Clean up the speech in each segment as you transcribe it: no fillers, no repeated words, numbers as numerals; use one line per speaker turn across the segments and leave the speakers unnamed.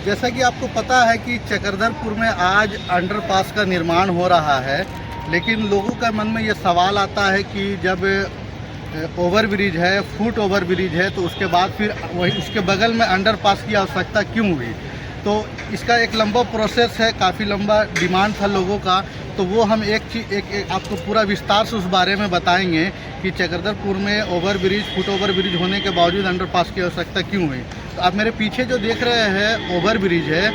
जैसा कि आपको पता है कि चक्रधरपुर में आज अंडरपास का निर्माण हो रहा है, लेकिन लोगों के मन में ये सवाल आता है कि जब ओवर ब्रिज है, फुट ओवर ब्रिज है, तो उसके बाद फिर वही उसके बगल में अंडरपास की आवश्यकता क्यों हुई। तो इसका एक लंबा प्रोसेस है, काफ़ी लंबा डिमांड था लोगों का। तो वो हम एक आपको पूरा विस्तार से उस बारे में बताएंगे कि चक्रधरपुर में over bridge, foot over bridge होने के बावजूद अंडरपास की आवश्यकता क्यों हुई। तो आप मेरे पीछे जो देख रहे हैं ओवर ब्रिज है,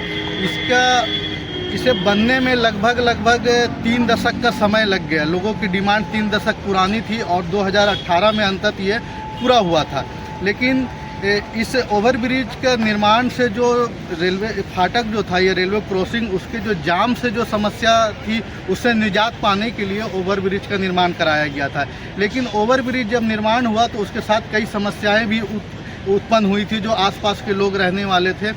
इसे बनने में लगभग 3 दशक का समय लग गया। लोगों की डिमांड 3 दशक पुरानी थी और 2018 में अंततः ये पूरा हुआ था। लेकिन इस ओवर ब्रिज का निर्माण से जो रेलवे फाटक जो था, ये रेलवे क्रॉसिंग, उसके जो जाम से जो समस्या थी उससे निजात पाने के लिए ओवर ब्रिज का निर्माण कराया गया था। लेकिन ओवर ब्रिज जब निर्माण हुआ तो उसके साथ कई समस्याएं भी उत्पन्न हुई थी। जो आसपास के लोग रहने वाले थे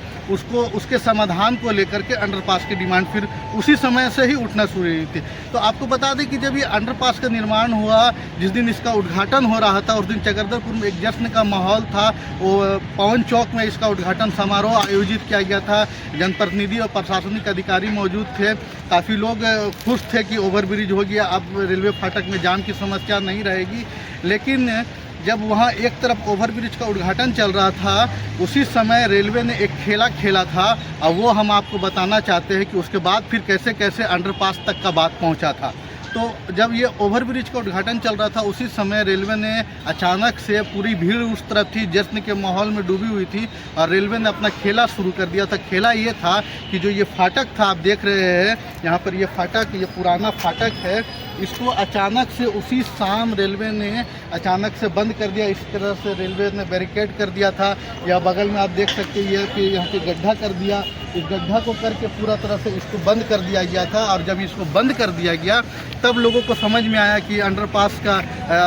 उसके समाधान को लेकर के अंडरपास की डिमांड फिर उसी समय से ही उठना शुरू हुई थी। तो आपको बता दें कि जब ये अंडरपास का निर्माण हुआ, जिस दिन इसका उद्घाटन हो रहा था, उस दिन चक्रधरपुर में एक जश्न का माहौल था। वो पवन चौक में इसका उद्घाटन समारोह आयोजित किया गया था। जनप्रतिनिधि और प्रशासनिक अधिकारी मौजूद थे। काफ़ी लोग खुश थे कि ओवर ब्रिज हो गया, अब रेलवे फाटक में जाम की समस्या नहीं रहेगी। लेकिन जब वहाँ एक तरफ ओवर ब्रिज का उद्घाटन चल रहा था, उसी समय रेलवे ने एक खेला था, और वो हम आपको बताना चाहते हैं कि उसके बाद फिर कैसे कैसे अंडरपास तक का बात पहुँचा था। तो जब ये ओवर ब्रिज का उद्घाटन चल रहा था, उसी समय रेलवे ने अचानक से, पूरी भीड़ उस तरफ थी, जश्न के माहौल में डूबी हुई थी, और रेलवे ने अपना खेला शुरू कर दिया था। खेला ये था कि जो ये फाटक था, आप देख रहे हैं यहाँ पर ये फाटक, ये पुराना फाटक है, इसको अचानक से उसी शाम रेलवे ने अचानक से बंद कर दिया। इस तरह से रेलवे ने बैरिकेड कर दिया था। या बगल में आप देख सकते हैं कि यहाँ पे गड्ढा कर दिया। इस गड्ढा को करके पूरा तरह से इसको बंद कर दिया गया था। और जब इसको बंद कर दिया गया, तब लोगों को समझ में आया कि अंडरपास का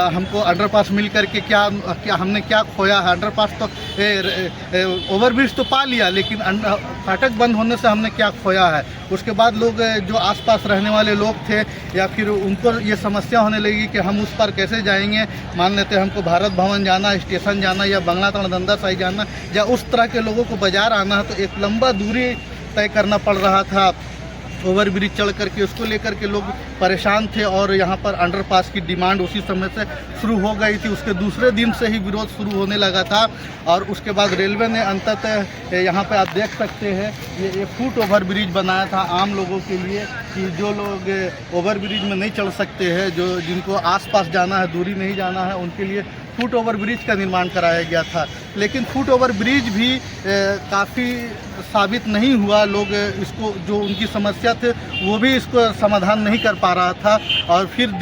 हमको अंडरपास मिल करके क्या हमने क्या खोया है। अंडरपास तो ओवरब्रिज तो पा लिया, लेकिन फाटक बंद होने से हमने क्या खोया है। उसके बाद लोग जो आसपास रहने वाले लोग थे, या फिर उनको ये समस्या होने लगी कि हम उस पर कैसे जाएंगे। मान लेते हमको भारत भवन जाना, स्टेशन जाना, या बंगला तणदंदा साई जाना, या उस तरह के लोगों को बाजार आना है, तो एक लंबा दूरी तय करना पड़ रहा था ओवर ब्रिज चढ़ करके। उसको लेकर के लोग परेशान थे, और यहाँ पर अंडरपास की डिमांड उसी समय से शुरू हो गई थी। उसके दूसरे दिन से ही विरोध शुरू होने लगा था। और उसके बाद रेलवे ने अंततः, यहाँ पे आप देख सकते हैं, ये फुट ओवर ब्रिज बनाया था आम लोगों के लिए, कि जो लोग ओवर ब्रिज में नहीं चढ़ सकते हैं, जिनको आसपास जाना है, दूरी नहीं जाना है, उनके लिए फुट ओवर ब्रिज का निर्माण कराया गया था। लेकिन फुट ओवर ब्रिज भी काफ़ी साबित नहीं हुआ। लोग इसको, जो उनकी समस्या थे, वो भी इसको समाधान नहीं कर पा रहा था। और फिर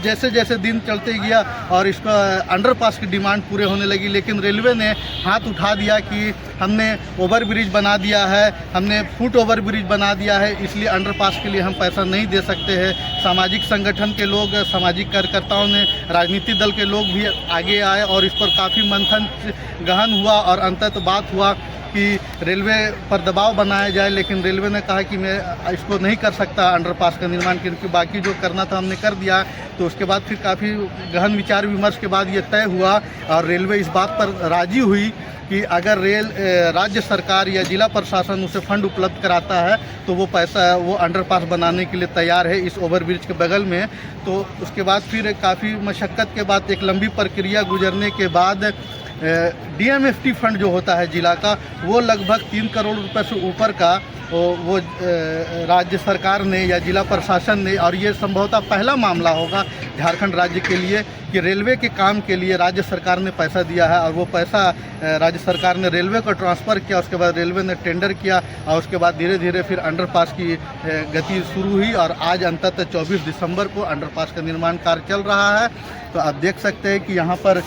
जैसे जैसे दिन चलते गया और इसका अंडरपास की डिमांड पूरे होने लगी। लेकिन रेलवे ने हाथ उठा दिया कि हमने ओवर ब्रिज बना दिया है, हमने फुट ओवर ब्रिज बना दिया है, इसलिए अंडरपास के लिए हम पैसा नहीं दे सकते हैं। सामाजिक संगठन के लोग, सामाजिक कार्यकर्ताओं ने, राजनीतिक दल के लोग भी आगे आए और इस पर काफ़ी मंथन गहन हुआ, और अंततः बात हुआ कि रेलवे पर दबाव बनाया जाए। लेकिन रेलवे ने कहा कि मैं इसको नहीं कर सकता अंडरपास का निर्माण, क्योंकि बाकी जो करना था हमने कर दिया। तो उसके बाद फिर काफ़ी गहन विचार विमर्श के बाद ये तय हुआ, और रेलवे इस बात पर राजी हुई कि अगर राज्य सरकार या जिला प्रशासन उसे फंड उपलब्ध कराता है, तो वो पैसा, वो अंडरपास बनाने के लिए तैयार है इस ओवरब्रिज के बगल में। तो उसके बाद फिर काफ़ी मशक्क़त के बाद, एक लंबी प्रक्रिया गुजरने के बाद, DMFT फंड जो होता है जिला का, वो लगभग 3 करोड़ रुपए से ऊपर का वो राज्य सरकार ने या जिला प्रशासन ने, और ये संभवतः पहला मामला होगा झारखंड राज्य के लिए कि रेलवे के काम के लिए राज्य सरकार ने पैसा दिया है, और वो पैसा राज्य सरकार ने रेलवे को ट्रांसफ़र किया। उसके बाद रेलवे ने टेंडर किया, और उसके बाद धीरे धीरे फिर अंडरपास की गति शुरू हुई, और आज अंततः 24 दिसंबर को अंडरपास का निर्माण कार्य चल रहा है। तो आप देख सकते हैं कि यहाँ पर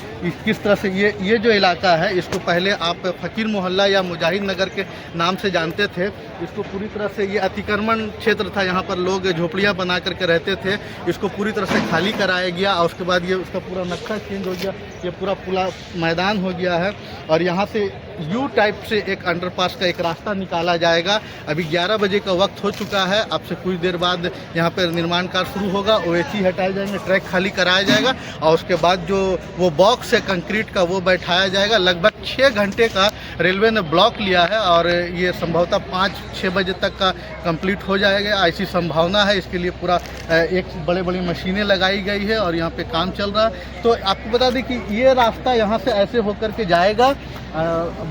किस तरह से ये जो इलाका है, इसको पहले आप फ़कीर मोहल्ला या मुजाहिद नगर के नाम से जानते थे। इसको पूरी तरह से, ये अतिक्रमण क्षेत्र था, यहाँ पर लोग झोपड़ियाँ बना करके रहते थे। इसको पूरी तरह से खाली कराया गया, और उसके बाद ये उसका पूरा नक्शा चेंज हो गया। ये पूरा मैदान हो गया है और यहाँ से यू टाइप से एक अंडरपास का एक रास्ता निकाला जाएगा। अभी 11 बजे का वक्त हो चुका है। अब से कुछ देर बाद यहाँ पर निर्माण कार्य शुरू होगा, ओएसी हटाए जाएंगे, ट्रैक खाली कराया जाएगा और उसके बाद जो वो बॉक्स है कंक्रीट का वो बैठाया जाएगा। लगभग 6 घंटे का रेलवे ने ब्लॉक लिया है और ये संभवतः 5-6 बजे तक का कंप्लीट हो जाएगा, ऐसी संभावना है। इसके लिए पूरा एक बड़ी मशीनें लगाई गई है और यहाँ पे काम चल रहा है। तो आपको बता दें कि ये रास्ता यहाँ से ऐसे होकर के जाएगा,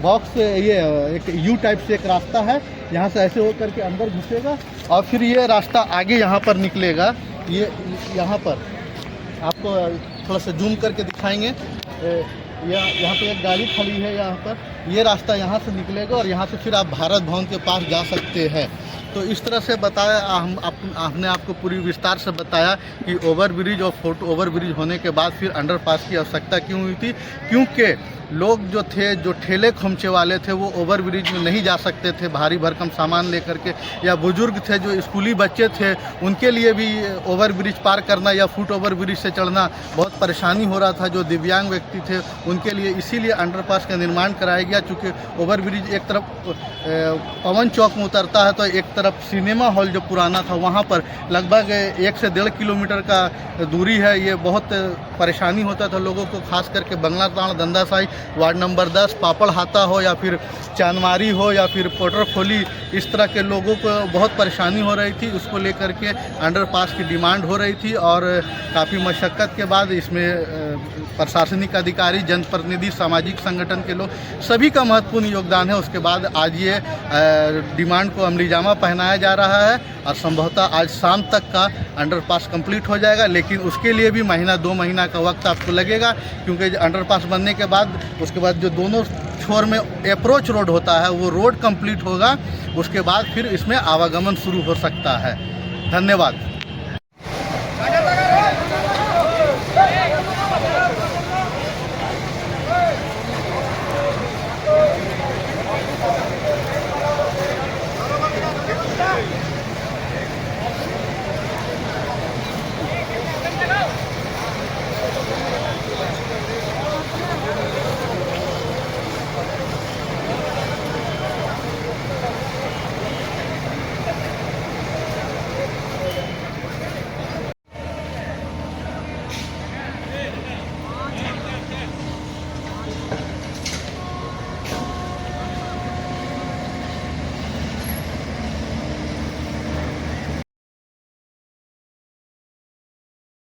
बॉक्स ये एक यू टाइप से एक रास्ता है, यहाँ से ऐसे होकर के अंदर घुसेगा और फिर ये रास्ता आगे यहाँ पर निकलेगा। ये यहाँ पर आपको थोड़ा सा जूम करके दिखाएंगे, यहाँ पे एक गाड़ी खड़ी है, यहाँ पर ये रास्ता यहाँ से निकलेगा और यहाँ से फिर आप भारत भवन के पास जा सकते हैं। तो इस तरह से बताया हमने आपको पूरी विस्तार से बताया कि ओवरब्रिज और फुट ओवरब्रिज होने के बाद फिर अंडरपास की आवश्यकता क्यों हुई थी। क्योंकि लोग जो थे, जो ठेले खोमचे वाले थे, वो ओवरब्रिज में नहीं जा सकते थे भारी भरकम सामान लेकर के, या बुजुर्ग थे, जो स्कूली बच्चे थे, उनके लिए भी ओवरब्रिज पार करना या फुट ओवरब्रिज से चढ़ना बहुत परेशानी हो रहा था। जो दिव्यांग व्यक्ति थे उनके लिए इसीलिए अंडरपास का निर्माण कराया गया। चूँकि ओवरब्रिज एक तरफ पवन चौक में उतरता है तो एक तरफ सिनेमा हॉल जो पुराना था वहाँ पर लगभग 1 से 1.5 किलोमीटर का दूरी है। ये बहुत परेशानी होता था लोगों को, खास करके बंगला ताड़, दंदासाई, वार्ड नंबर 10, पापड़ हाता हो या फिर चांदमारी हो या फिर पोटर खोली, इस तरह के लोगों को बहुत परेशानी हो रही थी। उसको लेकर के अंडरपास की डिमांड हो रही थी और काफ़ी मशक्क़त के बाद इसमें प्रशासनिक अधिकारी, जनप्रतिनिधि, सामाजिक संगठन के लोग सभी का महत्वपूर्ण योगदान है। उसके बाद आज ये डिमांड को अमलीजामा पहनाया जा रहा है और संभवतः आज शाम तक का अंडरपास कंप्लीट हो जाएगा। लेकिन उसके लिए भी 1-2 महीना का वक्त आपको लगेगा, क्योंकि अंडरपास बनने के बाद उसके बाद जो दोनों छोर में अप्रोच रोड होता है वो रोड कंप्लीट होगा। उसके बाद फिर इसमें आवागमन शुरू हो सकता है। धन्यवाद।